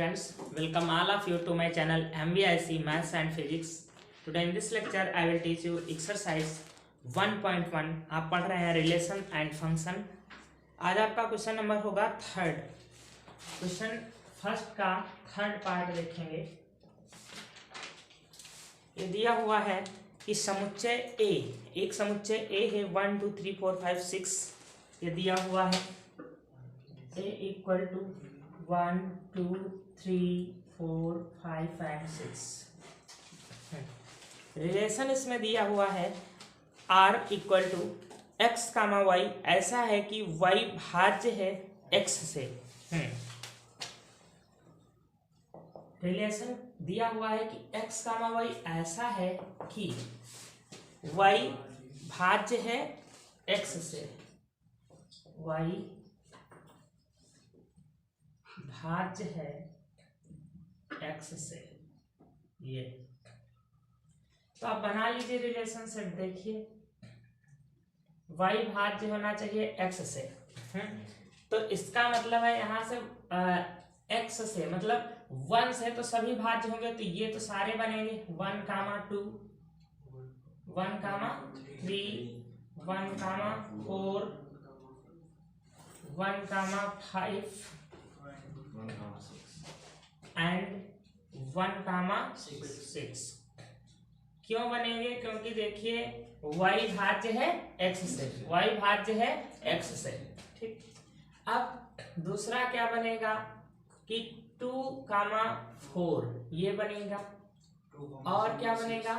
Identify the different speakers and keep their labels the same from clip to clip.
Speaker 1: students, welcome all of you to my channel MVIC Maths and Physics. Today in this lecture I will teach you exercise 1.1. आप पढ़ रहे हैं relation and function. आज आपका question number होगा third. Question first का third part देखेंगे. ये दिया हुआ है कि समुच्चय ए, एक समुच्चय ए है 1 2 3 4 5 6. ये दिया हुआ है A equal to 1 2 3 4 5 and 6. Relation इसमें दिया हुआ है r equal to x comma y. ऐसा है कि y भाज्य है x से. रिलेशन दिया हुआ है कि x कामा वाई ऐसा है कि y भाज्य है x से. y भाज्य है x से. ये तो आप बना लीजिए रिलेशन सेट. देखिए y भाज्य होना चाहिए x से. तो इसका मतलब है यहाँ से x से मतलब 1 से तो सभी भाज्य होंगे. तो ये तो सारे बनेंगे 1 कामा 2 1 कामा 3 1 कामा 4 1 कामा 5 एंड 1 कामा 6. क्यों बनेंगे? क्योंकि देखिए y भाज्य है x से. y भाज्य है x से. ठीक. अब दूसरा क्या बनेगा कि 2 कामा 4 ये बनेगा. और क्या बनेगा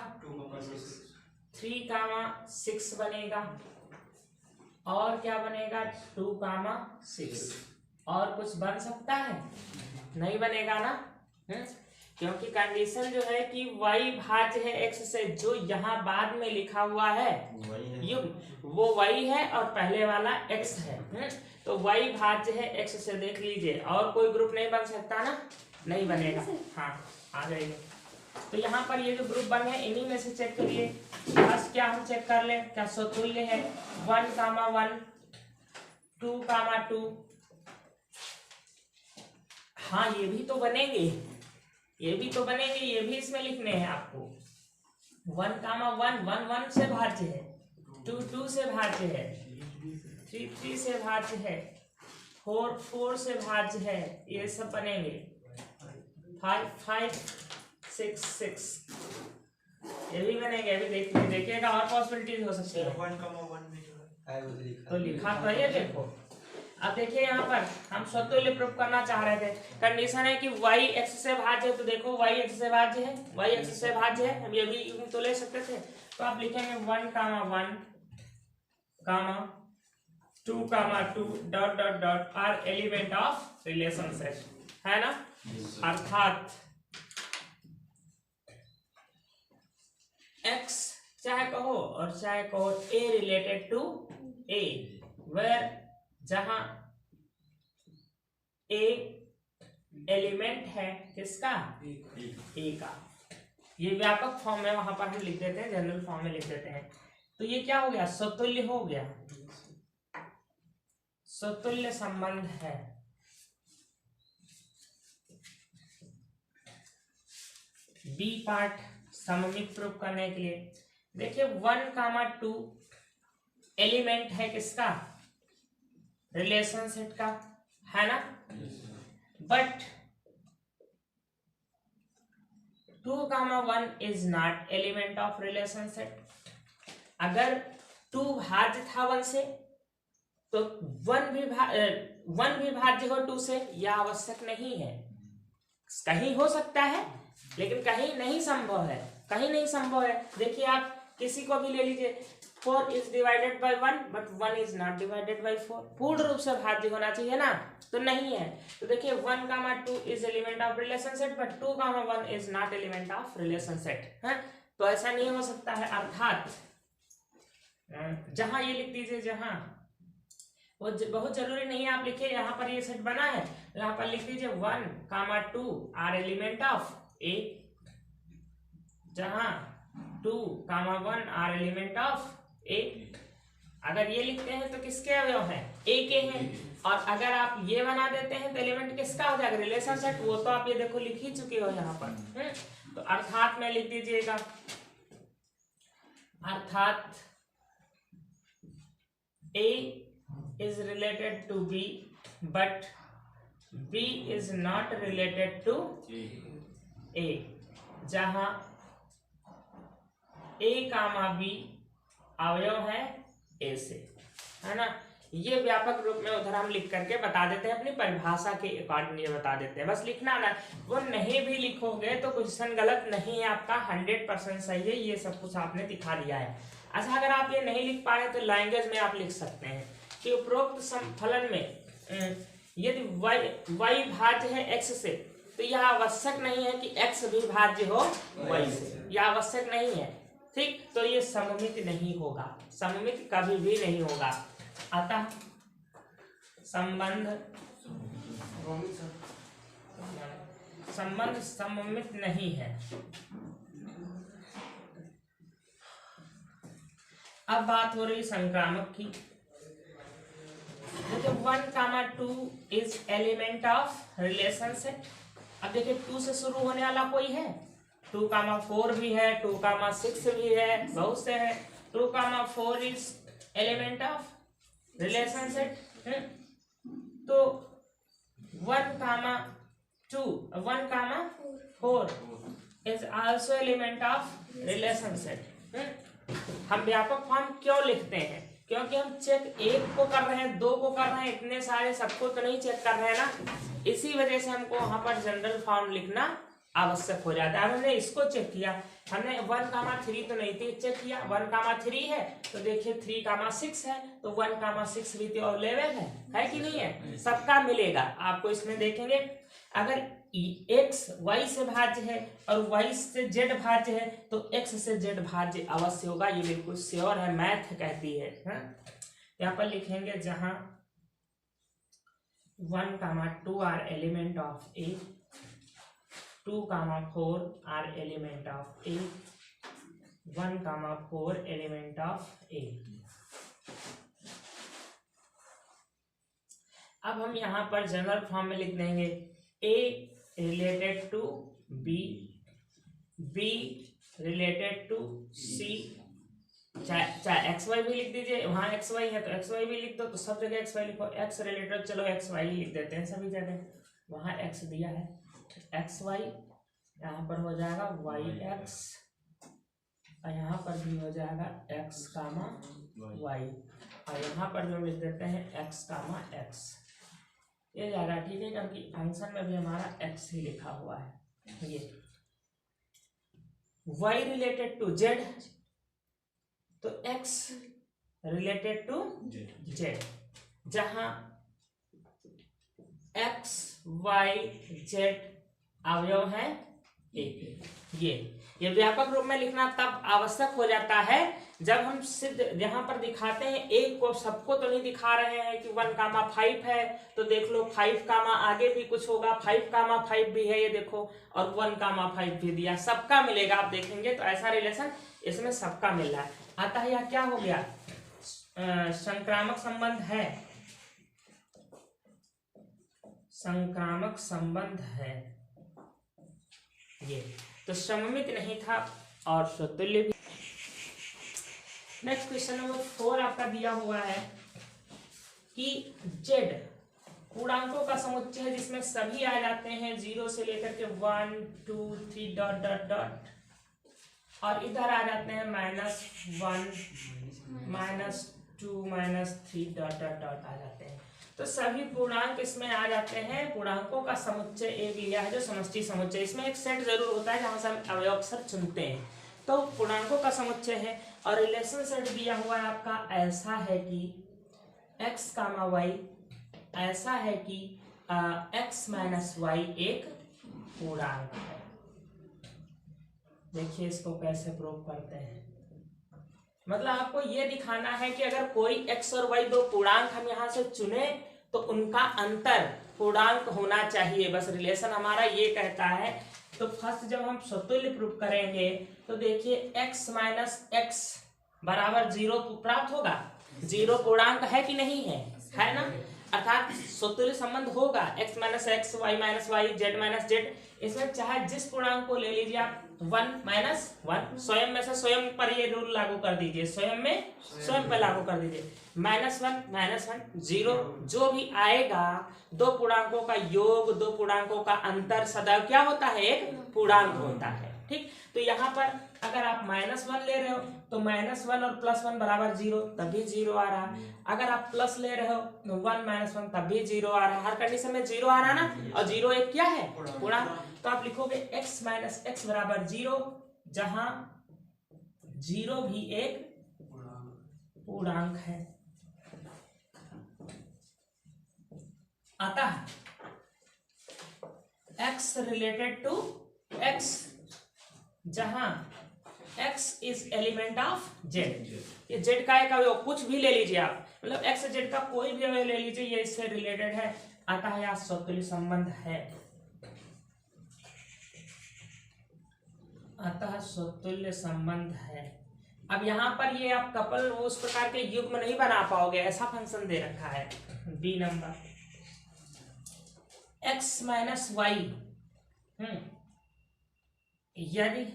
Speaker 1: 3 कामा 6 बनेगा. और क्या बनेगा 2 कामा 6. और कुछ बन सकता है? नहीं बनेगा ना. क्योंकि कंडीशन जो है कि y भाज्य है x से. जो यहाँ बाद में लिखा हुआ है वो y है और पहले वाला x है. तो y भाज्य है x से. देख लीजिए और कोई ग्रुप नहीं बन सकता ना. नहीं बनेगा. हाँ आ जाइए. तो यहाँ पर ये जो ग्रुप बन है इन्हीं में से चेक करिए. फर्स्ट क्या हम चेक कर लें क्या समतुल्य है 1 कामा 1 2 कामा 2. हाँ ये भी तो बनेंगे. ये भी तो बनेंगे. ये भी इसमें लिखने हैं आपको. 1 कामा 1 1 1 से भाज्य है. 2 2 से भाज्य है. 3 3 से भाज्य है. 4 4 से भाज्य है. ये सब बनेंगे. 5 5 6 6 ये भी बनेंगे. अभी देखिएगा और पॉसिबिलिटीज हो सकती है.
Speaker 2: 1 कामा 1 में जो है
Speaker 1: तो लिखा तो ये देखो. अब देखिए यहाँ पर हम समतुल्य प्रूफ करना चाह रहे थे. कंडीशन है कि y x से भाज्य है. तो देखो y x से भाज्य है. y x से भाज्य है. हम ये भी तो ले सकते थे. तो आप लिखेंगे 1 कामा 1 कामा 2 कामा 2 dot dot dot are element of relation set है ना. अर्थात x चाहे कहो और चाहे कहो a related to a where जहां a एलिमेंट है किसका a का. ये व्यापक फॉर्म में वहां पर हम लिख देते हैं. जनरल फॉर्म में लिख देते हैं. तो ये क्या हो गया समतुल्य हो गया. समतुल्य संबंध है. बी पार्ट सममित प्रूफ करने के लिए देखिए 1 कामा 2 एलिमेंट है किसका रिलेशन सेट का है ना. But 2 comma 1 is not element of relation set. अगर 2 भाज्य था 1 से तो 1 भी भाज्य हो 2 से. यह आवश्यक नहीं है. कहीं हो सकता है लेकिन कहीं नहीं संभव है. कहीं नहीं संभव है. देखिए आप किसी को भी ले लीजिए 4 is divided by 1 but 1 is not divided by 4. पूर्ण रूप से भाज्य होना चाहिए ना. तो नहीं है. तो देखिए 1 कामा 2 is element of relation set but 2 comma 1 is not element of relation set है. तो ऐसा नहीं हो सकता है. अर्थात जहां ये लिख दीजिए जहां वो बहुत जरूरी नहीं है आप लिखिए. यहाँ पर ये सेट बना है. यहाँ पर लिख दीजिए 1 कामा 2 आर एलिमेंट ऑफ ए. जहां 2 कामा 1 आर एलिमेंट ऑफ ए. अगर ये लिखते हैं तो किसके अवयव हैं, ए के हैं। और अगर आप ये बना देते हैं तो एलिमेंट किसका हो जाएगा, रिलेशन सेट। वो तो आप ये देखो लिख ही चुके हो यहाँ पर। तो अर्थात में लिख दीजिएगा, अर्थात A is related to B but B is not related to A, जहां A कामा B अवयव है A से, है ना। ये व्यापक रूप में उधर हम लिख करके बता देते हैं, अपनी परिभाषा के अकॉर्डिंग ये बता देते हैं, बस लिखना ना। वो नहीं भी लिखोगे तो क्वेश्चन गलत नहीं है आपका, 100% सही है। ये सब कुछ आपने दिखा दिया है। अच्छा, अगर आप ये नहीं लिख पा रहे तो लैंग्वेज में आप लिख सकते हैं कि उपरोक्त फलन में यदि y भाज्य है x से, तो यह आवश्यक नहीं है कि x भी भाज्य हो y से, यह आवश्यक नहीं है, ठीक। तो ये सममित नहीं होगा, सममित कभी भी नहीं होगा। अतः संबंध सममित नहीं है। अब बात हो रही संक्रामक की। देखिए 1,2 is element of relation set. अब देखिए 2 से शुरू होने वाला कोई है, 2,4 भी है, 2,6 भी है, बहुत से है। 2,4 is element of relation set. तो 1,2 1,4 is also element of relation set. हम व्यापक फॉर्म क्यों लिखते हैं, क्योंकि हम चेक 1 को कर रहे हैं, 2 को कर रहे हैं, इतने सारे सबको तो नहीं चेक कर रहे हैं ना। इसी वजह से हमको वहां पर जनरल फॉर्म लिखना आवश्यक हो जाता है। हमने इसको चेक किया, हमने 1,3 तो नहीं थी, चेक किया 1,3 है, तो देखिए 3,6 है, तो 1,6 भी तो अवेलेबल है कि नहीं है, सबका मिलेगा आपको। इसमें देखेंगे अगर x y से भाज्य है और y से z भाज्य है तो x से z भाज्य अवश्य होगा, ये बिल्कुल श्योर है, मैथ कहती है। यहाँ पर लिखेंगे जहां 1,2 are element of A, 2,4 are element of A, 1,4 element of A। अब हम यहाँ पर जनरल फॉर्म में लिख देंगे A related to B, B related to C, चाहे XY भी लिख दीजिए, वहां XY है तो XY भी लिख दो, तो सब जगह XY लिखो। X रिलेटेड, चलो XY लिख देते हैं सभी जगह, वहां X दिया है, XY यहाँ पर हो जाएगा YX, और यहाँ पर भी हो जाएगा X, Y, और यहाँ पर भी हम लिख देते हैं X, X, ये जाएगा, ठीक है, क्योंकि फंक्शन में भी हमारा x ही लिखा हुआ है। ये y रिलेटेड टू z, तो x रिलेटेड टू z, जहां x y z अवयव है एक। ये व्यापक रूप में लिखना तब आवश्यक हो जाता है जब हम सिद्ध यहाँ पर दिखाते हैं एक को, सबको तो नहीं दिखा रहे हैं कि 1,5 है, तो देख लो 5, आगे भी कुछ होगा, 5,5 भी है, ये देखो, और 1,5 भी दिया, सबका मिलेगा। आप देखेंगे तो ऐसा रिलेशन इसमें सबका मिल रहा है। अतः यह क्या हो गया, संक्रामक संबंध है, संक्रामक संबंध है ये, तो सममित नहीं था और स्वतुल्य भी। नेक्स्ट क्वेश्चन नंबर 4 आपका दिया हुआ है कि z पूर्णांकों का समुच्चय है जिसमें सभी आ जाते हैं 0 से लेकर के 1 2 3 डॉट डॉट डॉट, और इधर आ जाते हैं -1 -2 -3 डॉट डॉट डॉट आ जाते हैं। तो सभी पूर्णांक इसमें आ जाते हैं, पूर्णांकों का समुच्चय एक लिया है जो समष्टि समुच्चय। इसमें एक सेट जरूर होता है जहां से हम अवयव अक्षर चुनते हैं, तो पूर्णांकों का समुच्चय है। और रिलेशन सेट दिया हुआ है आपका, ऐसा है कि x, y, ऐसा है कि x - y एक पूर्णांक है। देखिए इसको कैसे प्रूव करते हैं, मतलब आपको ये दिखाना है कि अगर कोई x और y दो पूर्णांक हम यहाँ से चुने तो उनका अंतर पूर्णांक होना चाहिए, बस रिलेशन हमारा ये कहता है। तो फर्स्ट जब हम स्वतुल्य प्रूफ करेंगे तो देखिए x - x बराबर 0 प्राप्त होगा। 0 पूर्णांक है कि नहीं है ना, अर्थात समतुल्य संबंध होगा x minus x, y minus y, z minus z. इसमें चाहे जिस पूर्णांक को ले लीजिए आप, 1 माइनस 1, स्वयं में से स्वयं पर ये रूल लागू कर दीजिए, स्वयं में स्वयं पर लागू कर दीजिए। -1 0, जो भी आएगा, दो पूर्णांकों का योग, दो पूर्णांकों का अंतर सदैव क्या होता है, एक पूर्णांक होता है। ठीक, तो यहाँ पर अगर आप -1 ले रहे हो तो -1 और +1 बराबर 0, तभी 0 आ रहा है। अगर आप प्लस ले रहे हो तो 1 -1 तब भी 0 आ रहा है। हर कंडीशन में 0 आ रहा है ना, और 0 एक क्या है, पूर्णांक। तो आप लिखोगे x माइनस एक्स बराबर 0, जहां 0 भी एक पूर्णांक है। आता है x रिलेटेड टू x, जहां x is element of z। ये z का एक अवयव कुछ भी ले लीजिए आप, मतलब x z का कोई भी अवयव ले लीजिए, ये इससे रिलेटेड है। आता है यहाँ स्वतुल्य संबंध है, अतः स्वतुल्य संबंध है। अब यहाँ पर ये आप कपल उस प्रकार के युग्म नहीं बना पाओगे, ऐसा फंक्शन दे रखा है। B number x minus y, यदि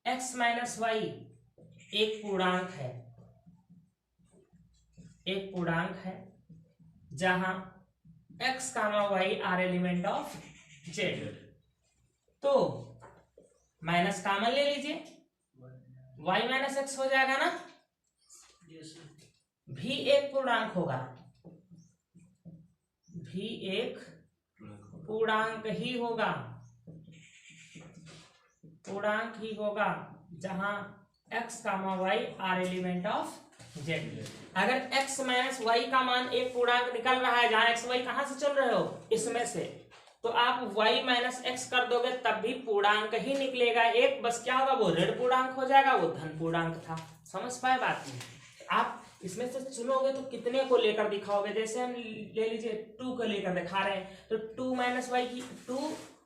Speaker 1: x माइनस वाई एक पूर्णांक है, एक पूर्णांक है, जहां x comma y are element of z, तो माइनस कॉमन ले लीजिए, y माइनस एक्स हो जाएगा ना, भी एक पूर्णांक होगा, भी एक पूर्णांक ही होगा, पूर्णांक ही होगा, जहां x comma y are element of z। अगर x माइनस वाई का मान एक पूर्णांक निकल रहा है, जहां x वाई कहां से चल रहे हो, इसमें से, तो आप y माइनस एक्स कर दोगे तब भी पूर्णांक ही निकलेगा एक, बस क्या होगा, वो ऋण पूर्णांक हो जाएगा, वो धन पूर्णांक था। समझ पाए बात? आप इसमें से चुनोगे तो कितने को लेकर दिखाओगे, जैसे हम ले लीजिए 2 को लेकर दिखा रहे हैं, तो 2 माइनस वाई की 2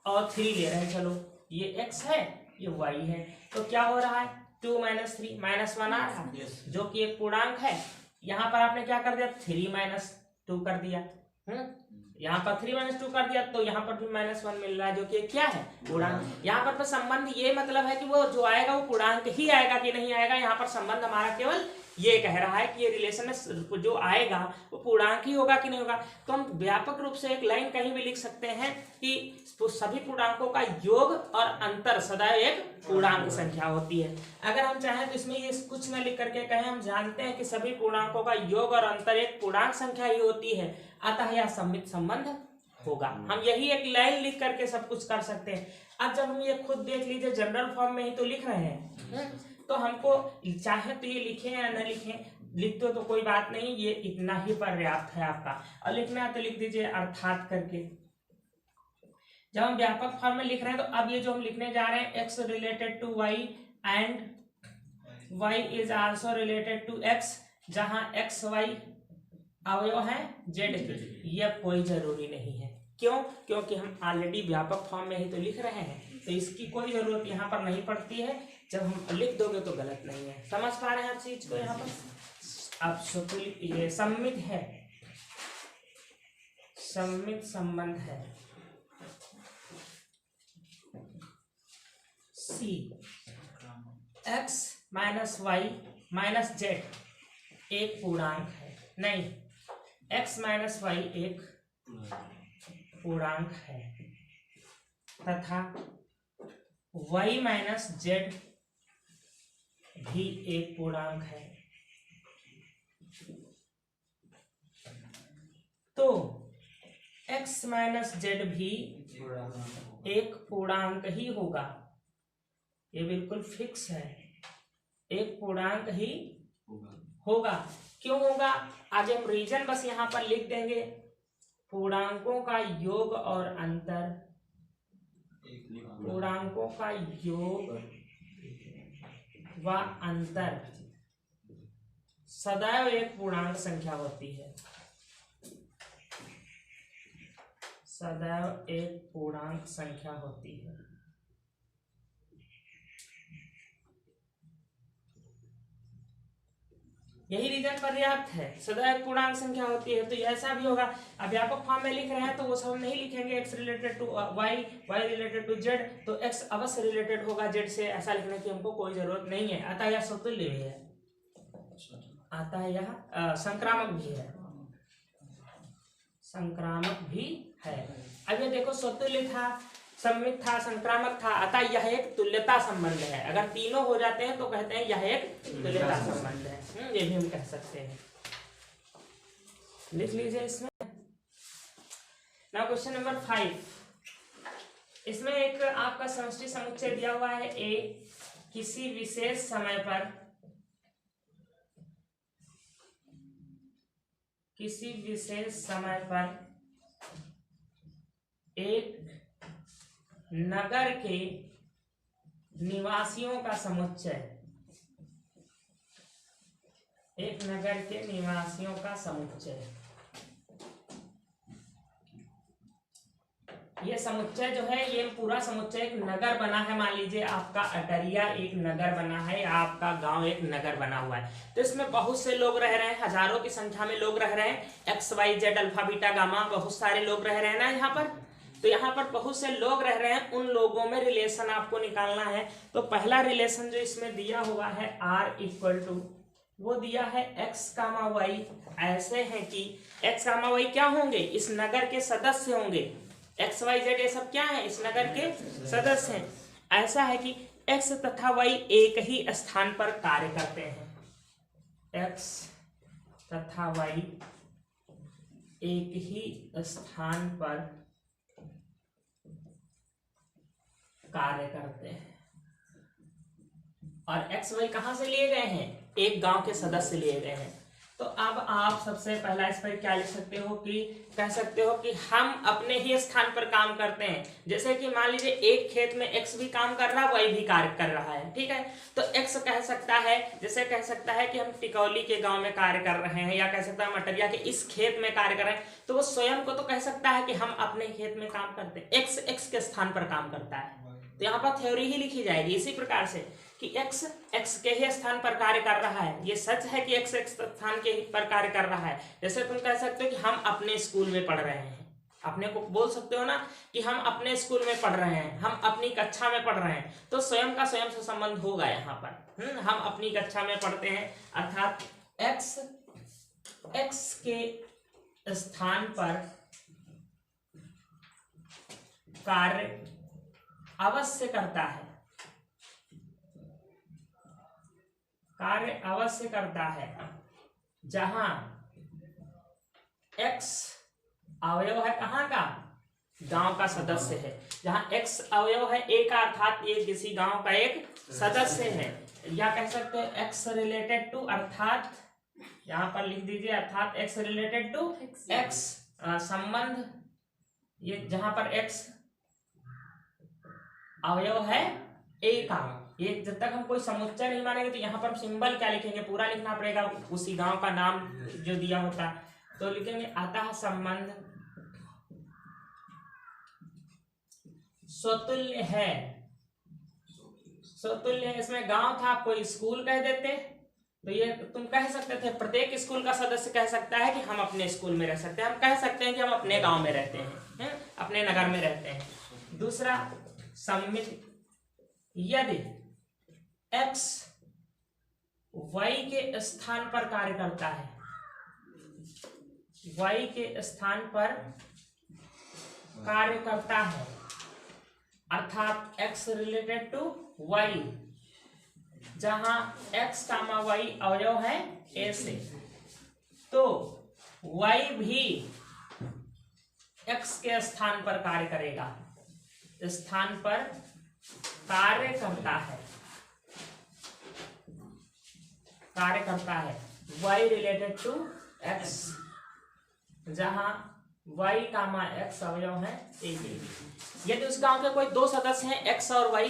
Speaker 1: और 3 ले रहे हैं, चलो ये x है, ये y है, तो क्या हो रहा है, 2 माइनस 3 -1 आ रहा है, जो कि एक पूर्णांक है। यहाँ पर आपने क्या कर दिया, 3 माइनस 2 कर दिया, यहाँ पर 3 माइनस 2 कर दिया, तो यहाँ पर भी -1 मिल रहा है, जो कि क्या है, पूर्णांक। यहाँ पर तो संबंध ये मतलब है कि वो जो आएगा वो पूर्णांक ही आएगा कि नहीं आएगा, यहाँ पर संबंध हमारा केवल ये कह रहा है कि ये रिलेशन में जो आएगा वो पूर्णांक ही होगा कि नहीं होगा। तो हम व्यापक रूप से एक लाइन कहीं भी लिख सकते हैं कि सभी पूर्णांकों का योग और अंतर सदैव एक पूर्णांक संख्या होती है। अगर हम चाहें तो इसमें ये कुछ न लिख करके कहें, हम जानते हैं कि सभी पूर्णांकों का योग और अंतर एक पूर्णांक संख्या ही होती है, अतः यह सम्मित संबंध होगा। हम यही एक लाइन लिख करके सब कुछ कर सकते हैं। अब जब हम ये खुद देख लीजिए, जनरल फॉर्म में ही तो लिख रहे हैं, तो हमको चाहे तो ये लिखें या न लिखें, लिख दो तो कोई बात नहीं, ये इतना ही पर्याप्त है आपका। और लिखना है तो लिख दीजिए अर्थात करके। जब हम व्यापक फॉर्म में लिख रहे हैं, तो अब ये जो हम लिखने जा रहे हैं, x related to y and y is also related to x, जहां x y अवयव है z के, यह कोई जरूरी नहीं है। क्यों? क्योंकि हम ऑलरेडी व्यापक फॉर्म में ही तो लिख रहे हैं, तो इसकी कोई जरूरत यहाँ पर नहीं पड़ती है। जब हम लिख दोगे तो गलत नहीं है। समझ पा रहे हैं हर चीज को? यहाँ पर अब स्वतुल्य ये सम्मित है, सम्मित संबंध है। See x minus y minus z एक पूर्णांक है, नहीं, x माइनस वाई एक पूर्णांक है, तथा y माइनस जेड भी एक पूर्णांक है। तो x माइनस जेड भी एक पूर्णांक ही होगा, ये बिल्कुल फिक्स है, एक पूर्णांक ही होगा। क्यों होगा? आगे हम रीजन बस यहाँ पर लिख देंगे, पूर्णांकों का योग और अंतर, पूर्णांकों का योग व अंतर सदैव एक पूर्णांक संख्या होती है, सदैव एक पूर्णांक संख्या होती है। यही रीजन पर्याप्त है, सदैव पूर्णांक संख्या होती है। तो ऐसा भी होगा, अब व्यापक फॉर्म में लिख रहे हैं तो वो सब नहीं लिखेंगे X related to Y, Y related to Z, तो एक्स अवश्य रिलेटेड होगा जेड से, ऐसा लिखने की हमको कोई जरूरत नहीं है। अतः यह समतुल्य भी है, अतः यह संक्रामक भी है, संक्रामक भी है। अब ये देखो स्वतुल्य था, सम्मित था, संक्रामक था, अतः यह एक तुल्यता संबंध है। अगर तीनों हो जाते हैं तो कहते हैं यह एक तुल्यता संबंध है। ये भी हम कह सकते हैं, लिख लीजिए इसमें। नाउ क्वेश्चन नंबर 5, इसमें एक आपका समष्टि समुच्चय दिया हुआ है ए, किसी विशेष समय पर, किसी विशेष समय पर एक नगर के निवासियों का समुच्चय, एक नगर के निवासियों का समुच्चय। ये समुच्चय जो है, ये पूरा समुच्चय एक नगर बना है। मान लीजिए आपका अटरिया एक नगर बना है, या आपका गांव एक नगर बना हुआ है। तो इसमें बहुत से लोग रह रहे हैं, हजारों की संख्या में लोग रह रहे हैं। X y z alpha beta gamma, बहुत सारे लोग रह रहे हैं ना यहाँ पर। तो यहाँ पर बहुत से लोग रह रहे हैं, उन लोगों में रिलेशन आपको निकालना है। तो पहला रिलेशन जो इसमें दिया हुआ है आर इक्वल टू, वो दिया है एक्स कामा वाई। ऐसे है कि एक्स कामा वाई क्या होंगे, इस नगर के सदस्य होंगे। एक्स वाई जेड ये सब क्या है, इस नगर के सदस्य हैं। ऐसा है कि एक्स तथा वाई एक ही स्थान पर कार्य करते हैं। एक्स तथा वाई एक ही स्थान पर कार्य करते हैं। और एक्स वाई कहां से लिए गए हैं, एक गांव के सदस्य लिए गए हैं। तो अब आप सबसे पहला इस पर क्या लिख सकते हो कि कह सकते हो कि हम अपने ही स्थान पर काम करते हैं। जैसे कि मान लीजिए एक खेत में एक्स भी काम कर रहा है, वाई भी कार्य कर रहा है, ठीक है। तो एक्स कह सकता है, जैसे कह सकता है कि हम टिकौली के गांव में कार्य कर रहे हैं, या कह सकता है मटरिया के इस खेत में कार्य कर रहे हैं। तो वो स्वयं को तो कह सकता है कि हम अपने खेत में काम करते हैं, एक्स एक्स के स्थान पर काम करता है। तो यहाँ पर थ्योरी ही लिखी जाएगी इसी प्रकार से कि एक्स एक्स के ही स्थान पर कार्य कर रहा है। ये सच है कि एक्स एक्स स्थान के पर कार्य कर रहा है। जैसे तुम कह सकते हो कि हम अपने स्कूल में पढ़ रहे हैं, अपने को बोल सकते हो ना कि हम अपने स्कूल में पढ़ रहे हैं, हम अपनी कक्षा में पढ़ रहे हैं। तो स्वयं का स्वयं से संबंध होगा यहाँ पर। हम अपनी कक्षा में पढ़ते हैं, अर्थात एक्स एक्स के स्थान पर कार्य अवश्य करता है, कार्य अवश्य करता है। जहां एक्स अवयव है कहां का, गांव का सदस्य है। जहां एक्स अवयव है ए का, अर्थात ये किसी गांव का एक सदस्य है। या कह सकते हैं एक्स रिलेटेड टू, अर्थात यहां पर लिख दीजिए, अर्थात एक्स रिलेटेड टू एक्स संबंध, ये जहां पर एक्स अवयव है ए का। ये जब तक हम कोई समुच्चय नहीं मानेंगे तो यहाँ पर हम सिंबल क्या लिखेंगे, पूरा लिखना पड़ेगा, उसी गांव का नाम जो दिया होता है तो लिखेंगे। अतः संबंध स्वतुल्य है, स्वतुल्य है। इसमें गांव था, कोई स्कूल कह देते तो ये तुम कह सकते थे, प्रत्येक स्कूल का सदस्य कह सकता है कि हम अपने स्कूल में रह सकते हैं, हम कह सकते हैं कि हम अपने गांव में रहते हैं, अपने नगर में रहते हैं। दूसरा सम्मित, यदि एक्स वाई के स्थान पर कार्य करता है, वाई के स्थान पर कार्य करता है, अर्थात एक्स रिलेटेड टू वाई, जहां एक्स कामा वाई अवयव है ए से, तो वाई भी एक्स के स्थान पर कार्य करेगा, स्थान पर कार्य करता है, कार्य करता है। y रिलेटेड टू x, जहां y कामा x अवयव है a के। यदि उस गांव के कोई दो सदस्य हैं x और y,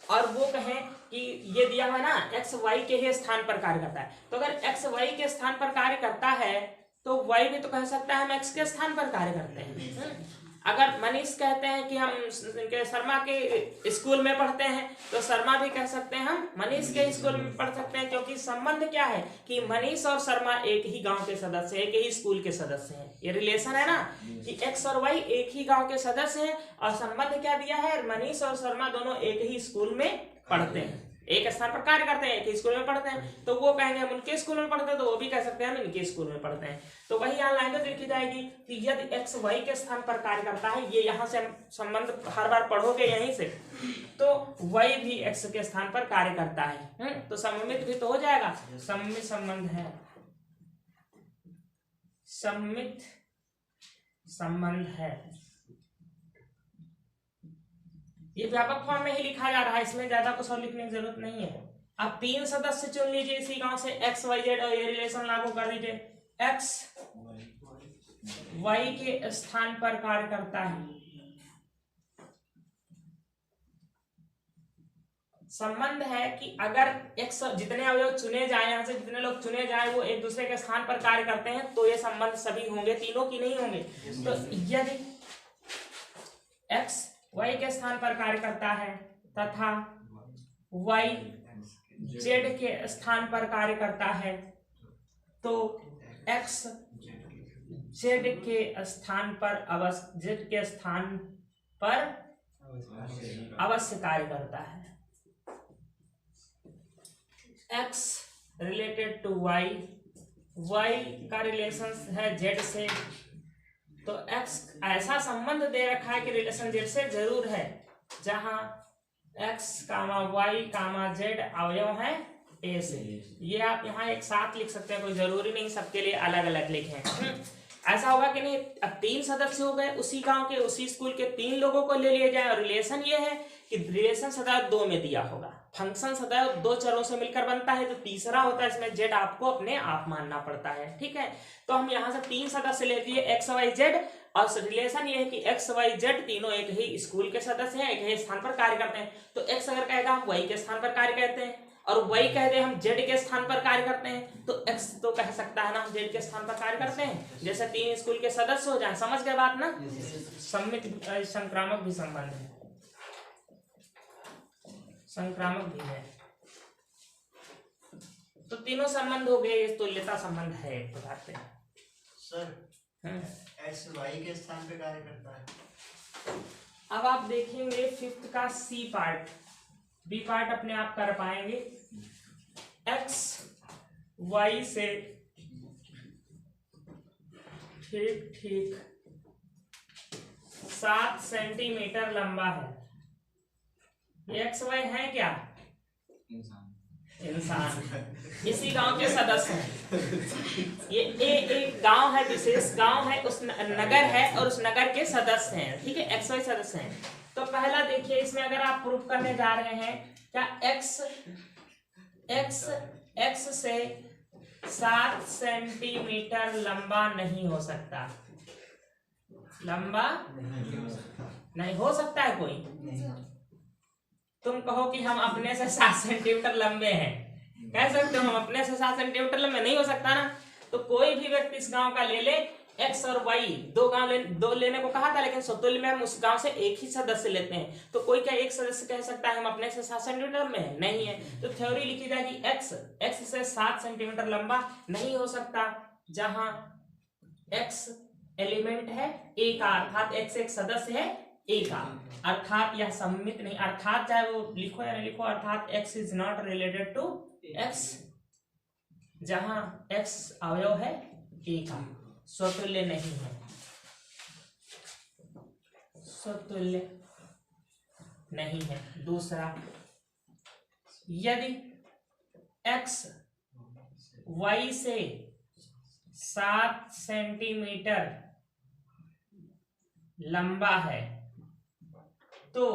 Speaker 1: और वो कहें कि ये दिया हुआ ना x y के ही स्थान पर कार्य करता है, तो अगर x y के स्थान पर कार्य करता है तो y भी तो कह सकता है हम x के स्थान पर कार्य करते हैं। अगर मनीष कहते हैं कि हम शर्मा के स्कूल में पढ़ते हैं तो शर्मा भी कह सकते हैं हम मनीष के स्कूल में पढ़ सकते हैं, क्योंकि संबंध क्या है कि मनीष और शर्मा एक ही गांव के सदस्य, एक ही स्कूल के सदस्य हैं। ये रिलेशन है ना कि एक्स और वाई एक ही गांव के सदस्य हैं, और संबंध क्या दिया है, मनीष और शर्मा दोनों एक ही स्कूल में पढ़ते हैं, एक स्थान पर कार्य करते हैं, एक ही स्कूल में पढ़ते हैं। तो वो कहेंगे हम उनके स्कूल में पढ़ते हैं, तो वो भी कह सकते हैं हम इनके स्कूल में पढ़ते हैं। तो वही यहाँ लैंग्वेज लिखी जाएगी कि यदि एक्स वाई के स्थान पर कार्य करता है, ये यहाँ से संबंध हर बार पढ़ोगे यहीं से, तो वाई भी एक्स के स्थान पर कार्य करता है, तो सममित भी तो हो जाएगा। सममित संबंध है, सममित संबंध है। ये व्यापक फॉर्म में ही लिखा जा रहा है, इसमें ज्यादा कुछ और लिखने की जरूरत नहीं है। अब 3 सदस्य चुन लीजिए इसी गांव से, एक्स वाई जेड, और ये रिलेशन लागू कर दीजिए। एक्स वाई के स्थान पर कार्य करता है। संबंध है कि अगर एक्स जितने अवयव चुने जाए, यहाँ से जितने लोग चुने जाए वो एक दूसरे के स्थान पर कार्य करते हैं, तो ये संबंध सभी होंगे, तीनों की नहीं होंगे। तो यदि एक्स वाई के स्थान पर कार्य करता है तथा वाई जेड के स्थान पर कार्य करता है, तो एक्स जेड के स्थान पर अवश्य कार्य करता है। X related to Y, Y का रिलेशन है जेड से, तो एक्स ऐसा संबंध दे रखा है कि रिलेशन जेड से जरूर है, जहां एक्स कामा वाई कामा जेड अवयव है ए से। ये आप यहाँ एक साथ लिख सकते हैं, कोई जरूरी नहीं सबके लिए अलग अलग लिखें। ऐसा होगा कि नहीं, अब 3 सदस्य हो गए, उसी गांव के उसी स्कूल के 3 लोगों को ले लिया जाए, और रिलेशन ये है कि रिलेशन सदैव 2 में दिया होगा, फंक्शन सदैव 2 चरों से मिलकर बनता है, तो तीसरा होता है इसमें जेड आपको अपने आप मानना पड़ता है। ठीक है, तो हम यहाँ से 3 सदस्य ले लिए एक्स वाई जेड, और रिलेशन ये है कि एक्स वाई जेड तीनों एक ही स्कूल के सदस्य हैं, एक ही स्थान पर कार्य करते हैं। तो एक्स अगर कहेगा हम वाई के स्थान पर कार्य करते हैं, और वाई कह दे हम जेड के स्थान पर कार्य करते हैं, तो एक्स तो कह सकता है ना हम जेड के स्थान पर कार्य करते हैं, जैसे 3 स्कूल के सदस्य हो जाए। समझ गए बात ना? सम्मित संक्रामक भी संबंध है, संक्रामक भी है। तो तीनों संबंध हो गए, तुल्यता संबंध है एक प्रकार से।
Speaker 2: सर एक्स वाई के स्थान पे कार्य करता है।
Speaker 1: अब आप देखेंगे 5th का सी पार्ट, बी पार्ट अपने आप कर पाएंगे। एक्स वाई से ठीक ठीक 7 सेंटीमीटर लंबा है। एक्स वाई है क्या? इंसान इसी गांव के सदस्य हैं। ये एक गांव है, विशेष गांव है, उस नगर है, और उस नगर के सदस्य हैं। ठीक है, एक्स वाई सदस्य हैं। तो पहला देखिए, इसमें अगर आप प्रूफ करने जा रहे हैं क्या एक्स से 7 सेंटीमीटर लंबा नहीं हो सकता? लंबा नहीं हो सकता है कोई? तुम कहो कि हम अपने से 7 सेंटीमीटर लंबे हैं, कह सकते हो हम अपने से 7 सेंटीमीटर लंबे, नहीं हो सकता ना। तो कोई भी व्यक्ति इस गांव का ले ले, एक्स और वाई दो लेने को कहा था, लेकिन समतुल्य में हम उस गांव से एक ही सदस्य लेते हैं। तो कोई क्या एक सदस्य कह सकता है हम अपने से 7 सेंटीमीटर में है? नहीं है। तो थ्योरी लिखी जाएगी एक्स से 7 सेंटीमीटर लंबा नहीं हो सकता, जहां एक्स एलिमेंट है ए का, अर्थात एक्स एक सदस्य है ए का, अर्थात यह सम्मित नहीं, अर्थात चाहे वो लिखो या नहीं लिखो, अर्थात x is not related to x, जहां एक्स अवयव है ए का, स्वतुल्य नहीं है, स्वतुल्य नहीं है। दूसरा, यदि एक्स वाई से 7 सेंटीमीटर लंबा है, तो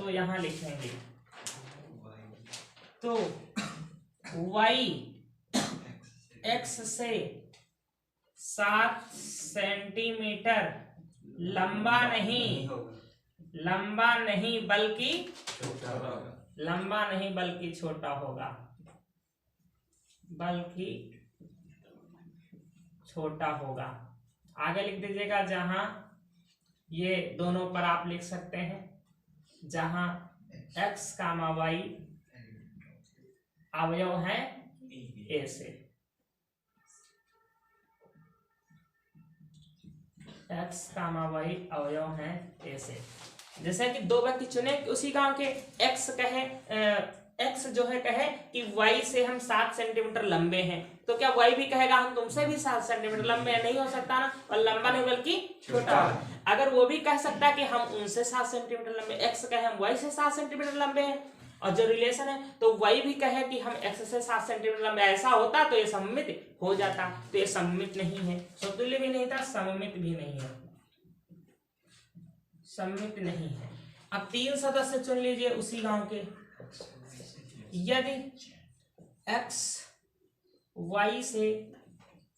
Speaker 1: यहां लिखेंगे तो y x से 7 सेंटीमीटर लंबा नहीं बल्कि छोटा होगा, आगे लिख दीजिएगा, जहां ये दोनों पर आप लिख सकते हैं, जहां x कामा y अवयव है ए से, x कामा y अवयव है ए से। जैसे कि दो व्यक्ति चुने उसी गांव के, x कहे x जो है कहे कि y से हम 7 सेंटीमीटर लंबे हैं, तो क्या y भी कहेगा हम तुमसे भी 7 सेंटीमीटर लंबे हैं? नहीं हो सकता ना, और लंबा नहीं बल्कि छोटा। अगर वो भी कह सकता है कि हम उनसे 7 सेंटीमीटर लंबे, x कहे हम y से 7 सेंटीमीटर लंबे हैं, और जो रिलेशन है तो y भी कहे कि हम x से 7 सेंटीमीटर लंबे, ऐसा होता तो ये सममित हो जाता। तो ये सममित नहीं है, समतुल्य भी नहीं था, सममित भी नहीं है, सममित नहीं है। अब 3 सदस्य चुन लीजिए उसी गांव के। यदि x y से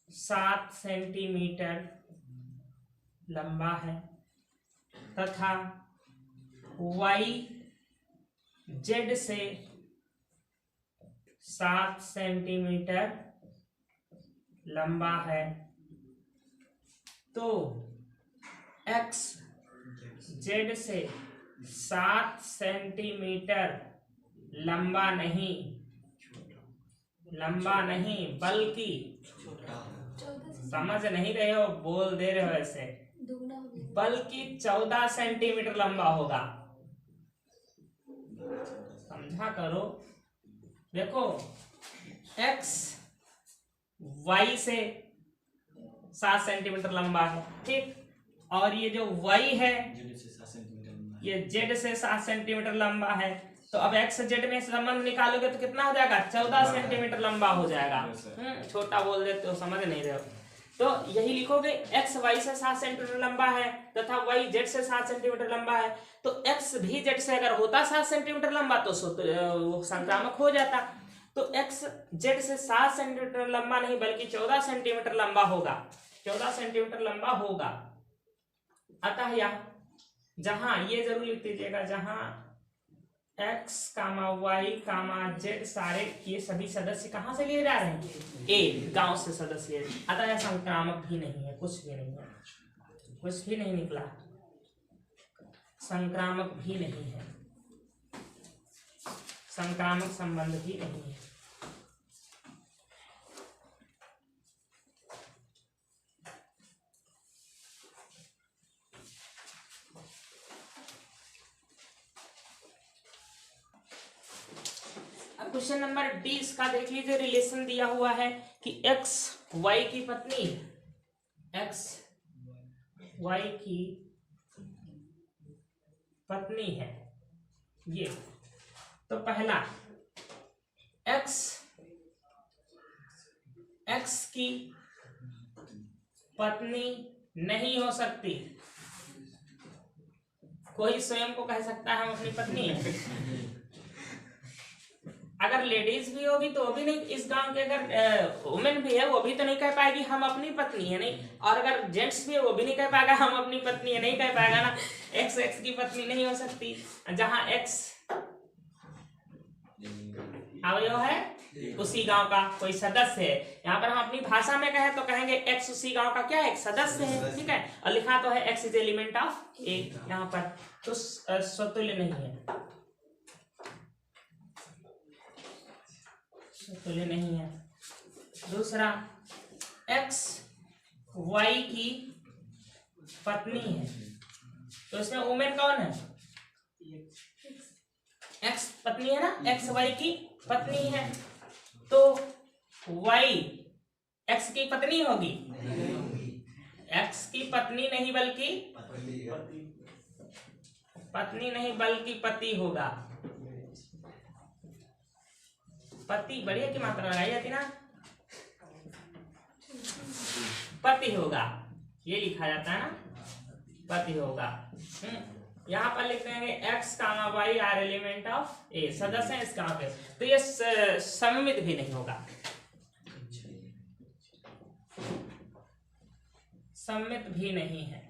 Speaker 1: 7 सेंटीमीटर लंबा है तथा y z से 7 सेंटीमीटर लंबा है, तो x z से 7 सेंटीमीटर लंबा नहीं बल्कि, समझ नहीं रहे हो, बोल दे रहे हो ऐसे, बल्कि 14 सेंटीमीटर लंबा होगा। समझा करो। देखो x y से 7 सेंटीमीटर लंबा है, ठीक, और ये जो y है ये z से 7 सेंटीमीटर लंबा है, तो अब x z में संबंध निकालोगे तो कितना हो जाएगा? 14 सेंटीमीटर लंबा हो जाएगा। छोटा बोल देते हो, समझ नहीं रहे हो, तो यही लिखोगे x y से 7 सेंटीमीटर लंबा है तथा y z से 7 सेंटीमीटर लंबा है, तो x भी z से अगर होता 7 सेंटीमीटर लंबा तो वो संक्रामक हो जाता। तो x z से 7 सेंटीमीटर लंबा नहीं बल्कि 14 सेंटीमीटर लंबा होगा, 14 सेंटीमीटर लंबा होगा। अतः यहाँ जहां ये जरूर लिख दीजिएगा, जहां x कामा y कामा z सारे ये सभी सदस्य कहां से लिए जा रहे हैं? ए गांव से सदस्य। अतः यह संक्रामक भी नहीं है, कुछ भी नहीं है, कुछ भी नहीं निकला, संक्रामक भी नहीं है, संक्रामक संबंध भी नहीं है। क्वेश्चन नंबर 20 का देख लीजिए, रिलेशन दिया हुआ है कि x y की पत्नी, x y की पत्नी है ये। तो पहला x की पत्नी नहीं हो सकती। कोई स्वयं को कह सकता है हम अपनी पत्नी है। अगर लेडीज भी होगी तो वो भी नहीं, इस गांव के अगर वुमेन भी है वो भी तो नहीं कह पाएगी हम अपनी पत्नी है, नहीं, और अगर जेंट्स भी है वो भी नहीं कह पाएगा हम अपनी पत्नी है, नहीं कह पाएगा ना। x की पत्नी नहीं हो सकती। जहां x अवयव है उसी गांव का कोई सदस्य है, यहाँ पर हम अपनी भाषा में कहें तो कहेंगे x उसी गांव का क्या है? एक सदस्य है, ठीक है, और लिखा तो है x is element of a यहाँ पर, तो स्वतुल्य नहीं है, स्वतुल्य नहीं है। दूसरा x y की पत्नी है, तो इसमें वुमेन कौन है? x पत्नी है ना, x y की पत्नी है, तो y x की पत्नी होगी, x की पत्नी नहीं बल्कि पत्नी नहीं बल्कि पति होगा। पति बढ़िया की मात्रा लगाई जाती ना, पति होगा, ये लिखा जाता है ना, पति होगा। यहाँ पर लिख देंगे x comma y are element of a, सदस्य है इस गांव के, तो ये सममित भी नहीं होगा, सममित भी नहीं है,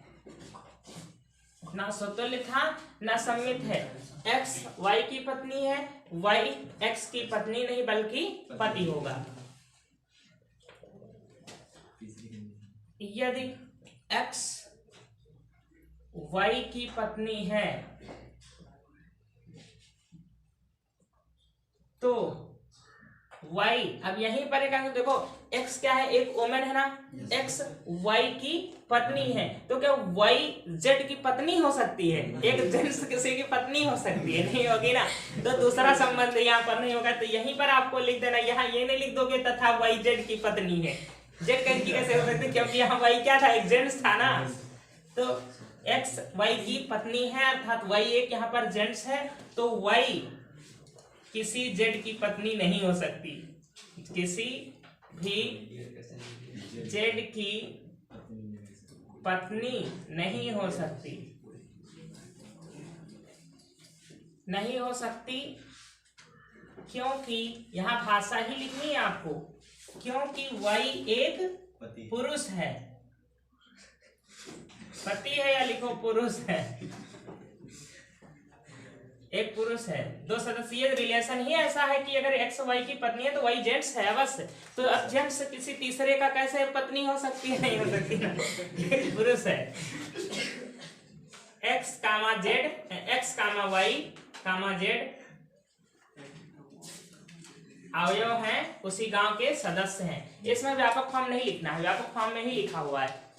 Speaker 1: ना स्वतुल्य था ना सममित है। x y की पत्नी है, y x की पत्नी नहीं बल्कि पति होगा। यदि x वाई की पत्नी है तो वाई, अब यहीं पर एक देखो एक्स क्या है, एक वोमेन है ना, एक्स वाई की पत्नी है, तो क्या वाई जेड की पत्नी हो सकती है? एक जेंट्स किसी की पत्नी हो सकती है? नहीं होगी ना। तो दूसरा संबंध यहाँ पर नहीं होगा, तो यहीं पर आपको लिख देना, यहाँ ये नहीं लिख दोगे तथा वाई जेड की पत्नी है। जेड की कैसे हो सकती है? क्योंकि यहाँ वाई क्या था, एक जेंट्स था ना। तो एक्स वाई की पत्नी है अर्थात वाई एक यहाँ पर जेंट्स है, तो वाई किसी जेड की पत्नी नहीं हो सकती, किसी भी जेड की पत्नी नहीं हो सकती, नहीं हो सकती। क्योंकि यहाँ भाषा ही लिखनी है आपको, क्योंकि वाई एक पुरुष है, पति है या लिखो पुरुष है, एक पुरुष है। दो सदस्यीय रिलेशन ही ऐसा है कि अगर एक्स वाई की पत्नी है तो वाई जेंट्स है अवश्य, तो अब जेंट्स किसी तीसरे का कैसे पत्नी हो सकती है? नहीं हो सकती ना, एक पुरुष है। X comma Z, x comma Y कामा जेड अवयव हैं, उसी गांव के सदस्य हैं। इसमें व्यापक फॉर्म नहीं लिखना है, व्यापक फॉर्म में ही लिखा हुआ है।